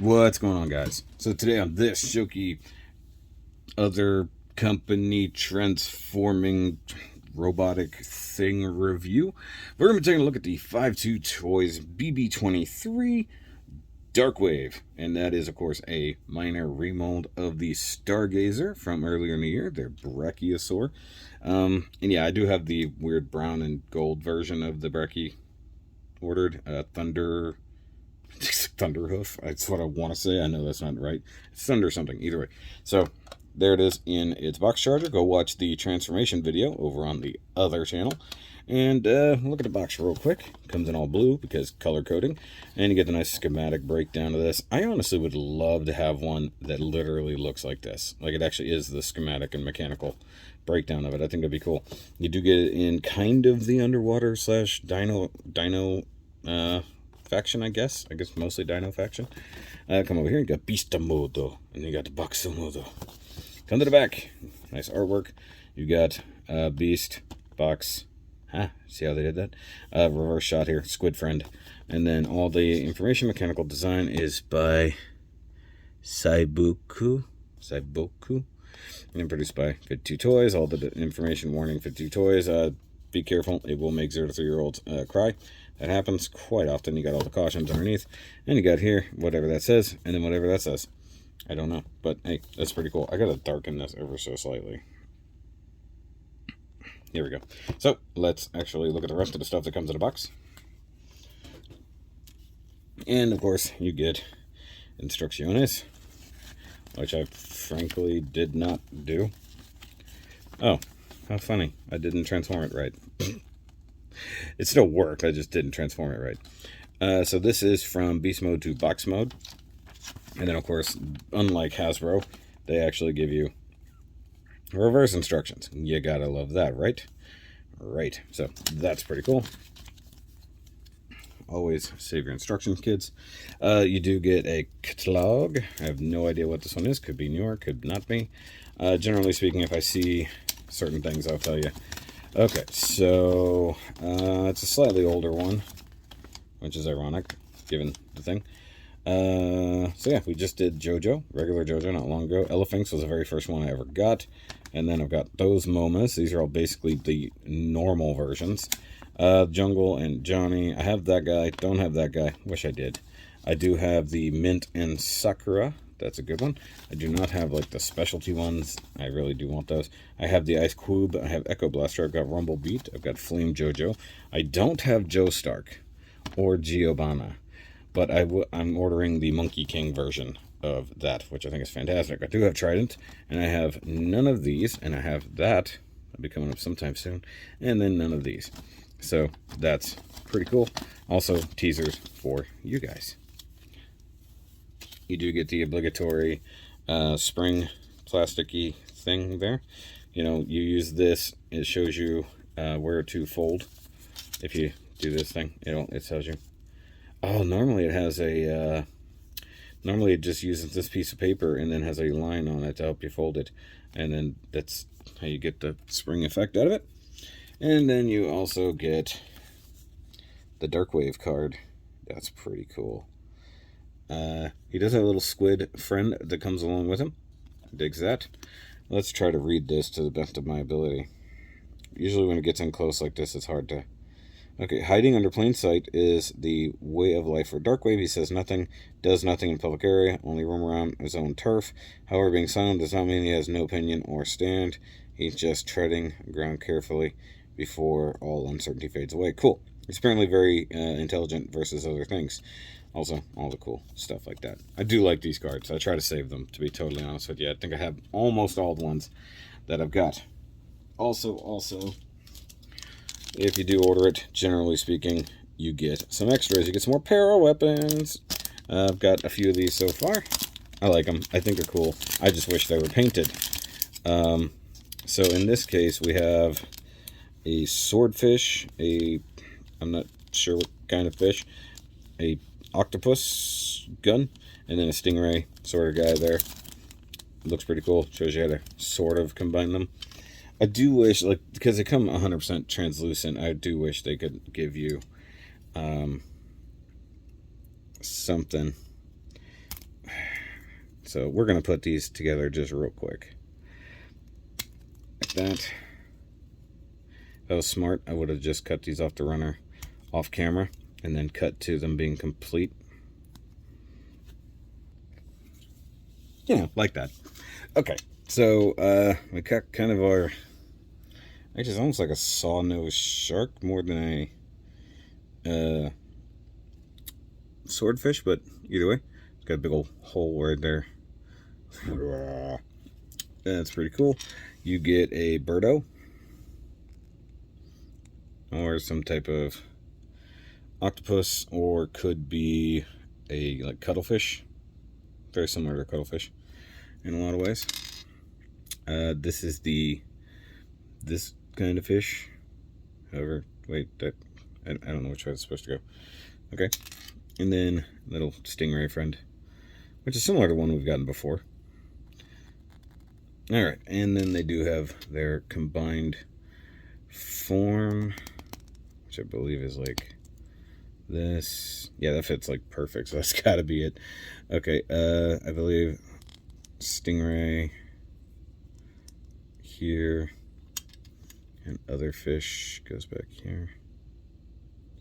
What's going on, guys? So today on this SHOKY other company transforming robotic thing review, we're going to be taking a look at the 5.2 Toys BB-23 Darkwave, and that is, of course, a minor remold of the Stargazer from earlier in the year, their Brachiosaur. And yeah, I do have the weird brown and gold version of the Brachie ordered, Thunderhoof. That's what I want to say. I know that's not right. It's Thunder something. Either way. So there it is in its box charger. Go watch the transformation video over on the other channel. And look at the box real quick. Comes in all blue because color coding. And you get the nice schematic breakdown of this. I honestly would love to have one that literally looks like this. Like it actually is the schematic and mechanical breakdown of it. I think that'd be cool. You do get it in kind of the underwater / dino faction, I guess mostly dino faction. Come over here, you got Beast Modo, and you got the Box Modo. Come to the back, nice artwork. You got Beast Box. See how they did that? Reverse shot here, Squid Friend, and then all the information mechanical design is by Saiboku, and produced by 5.2 Toys. All the information warning 5.2 Toys. Be careful, it will make 0 to 3-year-olds cry. That happens quite often. You got all the cautions underneath, and you got here whatever that says, and then whatever that says. I don't know, but hey, that's pretty cool. I gotta darken this ever so slightly. Here we go. So let's actually look at the rest of the stuff that comes in the box. And of course, you get instrucciones, which I frankly did not do. Oh, how funny! I didn't transform it right. It still worked, I just didn't transform it right. So this is from Beast Mode to Box Mode. And then, of course, unlike Hasbro, they actually give you reverse instructions. You gotta love that, right? Right. So that's pretty cool. Always save your instructions, kids. You do get a catalog. I have no idea what this one is. Could be newer, could not be. Generally speaking, if I see certain things, I'll tell you. Okay, so it's a slightly older one, which is ironic, given the thing. So yeah, we just did JoJo, regular JoJo, not long ago. Elephants was the very first one I ever got. And then I've got those Momas. These are all basically the normal versions. Jungle and Johnny. I have that guy, don't have that guy. Wish I did. I do have the Mint and Sakura. That's a good one. I do not have like the specialty ones. I really do want those. I have the Ice Cube. I have Echo Blaster. I've got Rumble Beat. I've got Flame Jojo. I don't have Joe Stark or Giovanna, but I'm ordering the Monkey King version of that, which I think is fantastic. I do have Trident, and I have none of these, and I have that. That'll be coming up sometime soon, and then none of these. So that's pretty cool. Also, teasers for you guys. You do get the obligatory spring plasticky thing there. You know, you use this, it shows you where to fold. If you do this thing, it tells you. Oh, normally it has a, normally it just uses this piece of paper and then has a line on it to help you fold it. And then that's how you get the spring effect out of it. And then you also get the Darkwave card. That's pretty cool. He does have a little squid friend that comes along with him. Digs that. Let's try to read this to the best of my ability. Usually when it gets in close like this, it's hard to... Okay, hiding under plain sight is the way of life for Darkwave. He says nothing, does nothing in public area, only roam around his own turf. However, being silent does not mean he has no opinion or stand. He's just treading ground carefully before all uncertainty fades away. Cool. He's apparently very intelligent versus other things. Also, all the cool stuff like that. I do like these cards. I try to save them, to be totally honest with you. I think I have almost all the ones that I've got. Also, if you do order it, generally speaking, you get some extras. You get some more para weapons. I've got a few of these so far. I like them. I think they're cool. I just wish they were painted. So in this case, we have a swordfish, I'm not sure what kind of fish, a octopus gun, and then a stingray sort of guy there. Looks pretty cool. Shows you how to sort of combine them. I do wish, like, because they come 100% translucent, I do wish they could give you something So we're going to put these together just real quick. Like that. That was smart. I would have just cut these off the runner off camera and then cut to them being complete. You know, like that. Okay, so we cut kind of our, actually it's almost like a saw-nosed shark more than a swordfish, but either way, it's got a big old hole right there. That's pretty cool. You get a birdo, or some type of octopus, or could be a like cuttlefish, very similar to cuttlefish in a lot of ways. This is this kind of fish. However, wait, that I don't know which way it's supposed to go. Okay, and then little stingray friend, which is similar to one we've gotten before. All right, and then they do have their combined form, which I believe is like this. Yeah, that fits like perfect, so that's got to be it. Okay, I believe stingray here, and other fish goes back here.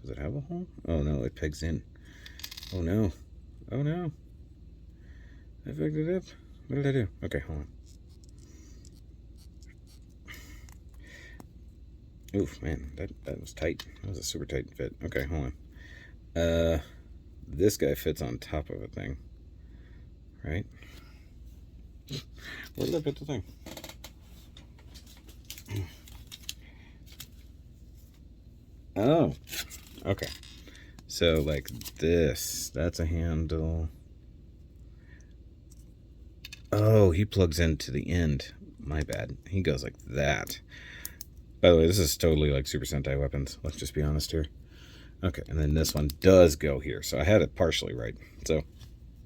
Does it have a hole? Oh no, it pegs in. Oh no. Oh no. I pegged it up. What did I do? Okay, hold on. Oof, man, that was tight. That was a super tight fit. Okay, hold on. This guy fits on top of a thing, right? Where did I put the thing? Oh, okay. So like this, that's a handle. Oh, he plugs into the end. My bad. He goes like that. By the way, this is totally like Super Sentai weapons. Let's just be honest here. Okay, and then this one does go here. So I had it partially right. So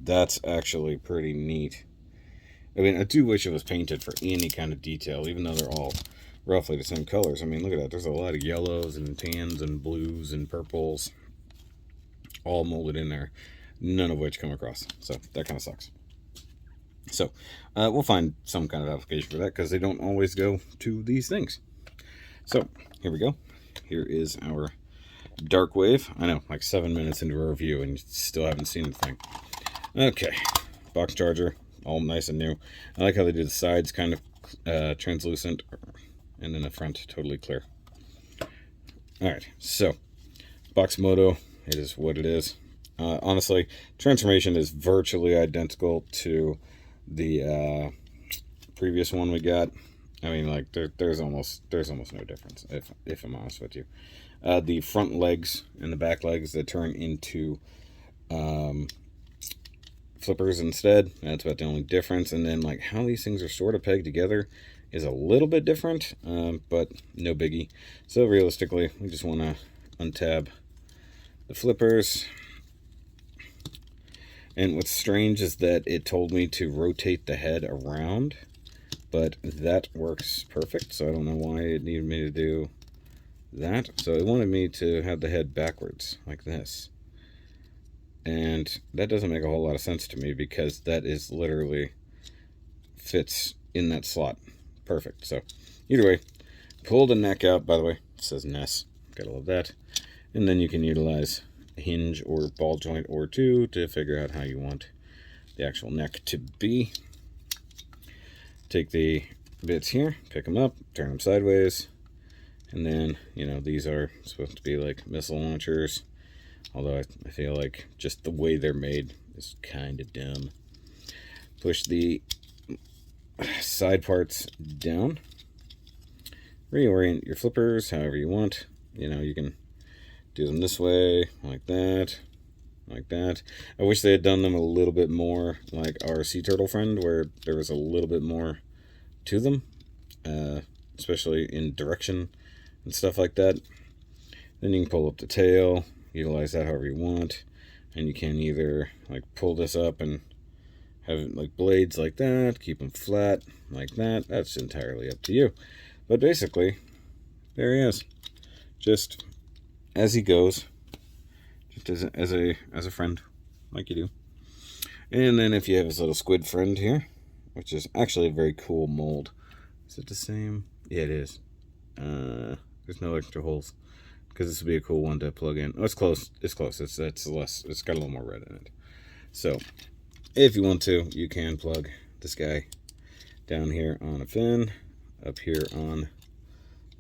that's actually pretty neat. I mean, I do wish it was painted for any kind of detail, even though they're all roughly the same colors. I mean, look at that. There's a lot of yellows and tans and blues and purples all molded in there, none of which come across. So that kind of sucks. So we'll find some kind of application for that because they don't always go to these things. So here we go. Here is our Darkwave. I know, like 7 minutes into a review and you still haven't seen the thing. Okay, box charger, all nice and new. I like how they do the sides kind of translucent, and then the front totally clear. All right, so box moto, it is what it is. Honestly, transformation is virtually identical to the previous one we got. I mean, like there's almost no difference if I'm honest with you. The front legs and the back legs that turn into flippers instead. That's about the only difference. And then like how these things are sort of pegged together is a little bit different, but no biggie. So realistically, we just want to untab the flippers. And what's strange is that it told me to rotate the head around, but that works perfect. So I don't know why it needed me to do that. So it wanted me to have the head backwards like this. And that doesn't make a whole lot of sense to me because that is literally fits in that slot. Perfect. So either way, pull the neck out. By the way, it says Ness. Gotta love that. And then you can utilize a hinge or ball joint or two to figure out how you want the actual neck to be. Take the bits here, pick them up, turn them sideways. And then, you know, these are supposed to be like missile launchers. Although I feel like just the way they're made is kind of dumb. Push the side parts down. Reorient your flippers however you want. You know, you can do them this way, like that, like that. I wish they had done them a little bit more like our sea turtle friend, where there was a little bit more to them, especially in direction and stuff like that. Then you can pull up the tail, utilize that however you want, and you can either like pull this up and have like blades like that, keep them flat like that. That's entirely up to you. But basically, there he is, just as he goes, just as a friend, like you do. And then if you have his little squid friend here, which is actually a very cool mold. Is it the same? Yeah, it is. There's no extra holes because this would be a cool one to plug in. Oh, it's close. It's close. It's less. It's got a little more red in it. So if you want to, you can plug this guy down here on a fin, up here on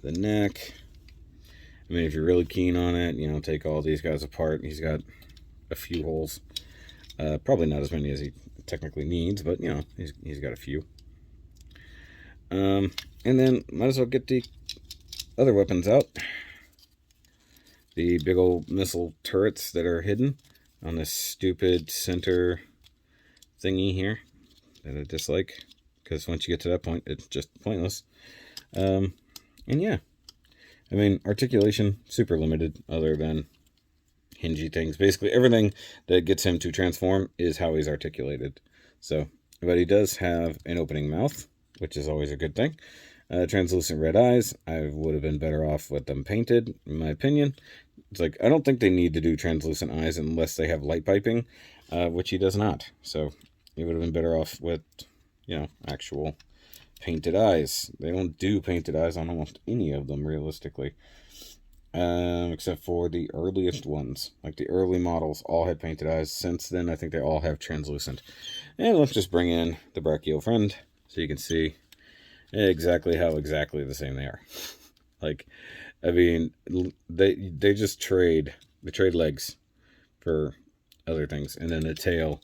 the neck. I mean, if you're really keen on it, you know, take all these guys apart. He's got a few holes. Probably not as many as he technically needs, but you know, he's got a few. And then might as well get the other weapons out. The big old missile turrets that are hidden on this stupid center thingy here that I dislike, because once you get to that point, it's just pointless. And yeah, I mean, articulation super limited, other than hingy things. Basically everything that gets him to transform is how he's articulated. So, but he does have an opening mouth, which is always a good thing. Translucent red eyes. I would have been better off with them painted, in my opinion. It's like, I don't think they need to do translucent eyes unless they have light piping, which he does not. So he would have been better off with, you know, actual painted eyes. They don't do painted eyes on almost any of them, realistically. Except for the earliest ones. Like the early models all had painted eyes. Since then, I think they all have translucent. And let's just bring in the brachial friend so you can see exactly how exactly the same they are. Like, I mean, they just trade legs for other things. And then the tail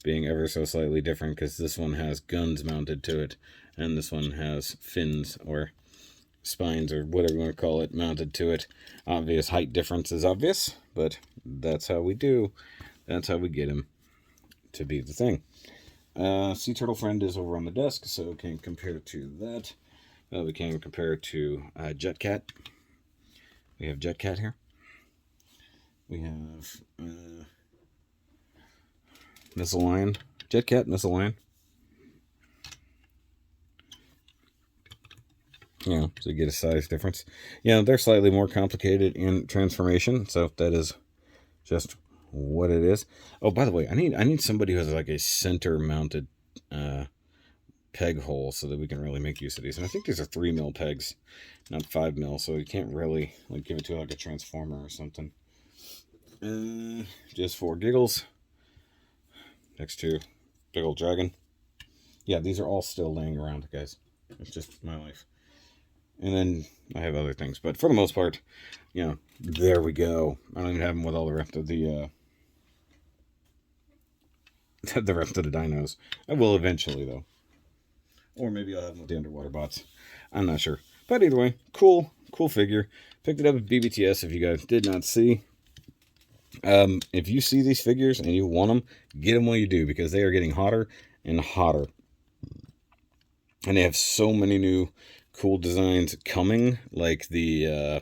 being ever so slightly different, because this one has guns mounted to it, and this one has fins or spines or whatever you want to call it mounted to it. Obvious height difference is obvious, but that's how we do. That's how we get him to be the thing. Sea Turtle Friend is over on the desk, so we can compare to that. We can compare to Jet Cat. We have Jet Cat here. We have Missile Lion. Jet Cat, Missile Lion. You know, so you get a size difference. Yeah, they're slightly more complicated in transformation, so that is just what it is. Oh, by the way, I need somebody who has like a center mounted peg hole so that we can really make use of these. And I think these are 3 mil pegs, not 5 mil, so you can't really like give it to like a transformer or something. Just for giggles. Next to big old dragon. Yeah, these are all still laying around, guys. It's just my life. And then I have other things, but for the most part, you know, there we go. I don't even have them with all the rest of the rest of the dinos. I will eventually, though. Or maybe I'll have them with the underwater bots. I'm not sure. But either way, cool figure. Picked it up at BBTS if you guys did not see. If you see these figures and you want them, get them while you do, because they are getting hotter and hotter. And they have so many new cool designs coming, like the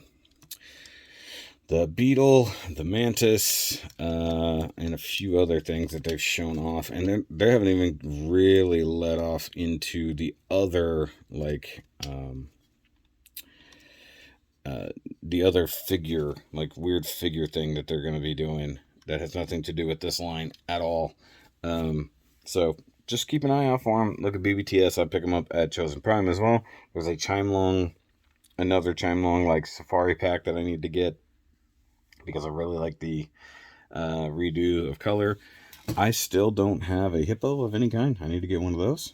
beetle, the mantis, and a few other things that they've shown off, and they haven't even really let off into the other, like the other figure, like weird figure thing that they're going to be doing that has nothing to do with this line at all. So just keep an eye out for them. Look at BBTS. I'll pick them up at Chosen Prime as well. There's a another Chime-Long like safari pack that I need to get, because I really like the redo of color. I still don't have a hippo of any kind. I need to get one of those.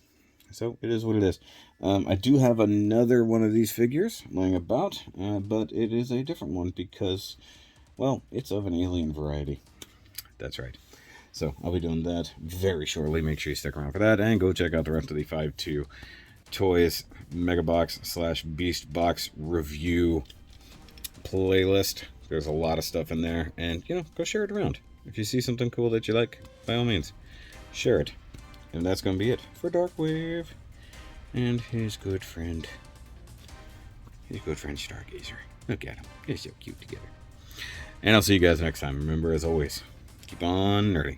So it is what it is. I do have another one of these figures laying about, but it is a different one because, well, it's of an alien variety. That's right. So I'll be doing that very shortly. Make sure you stick around for that, and go check out the rest of the 5.2 Toys Megabox / BeastBox review playlist. There's a lot of stuff in there, and, you know, go share it around. If you see something cool that you like, by all means, share it. And that's going to be it for Darkwave and his good friend Stargazer. Look at him. They're so cute together. And I'll see you guys next time. Remember, as always, keep on nerding.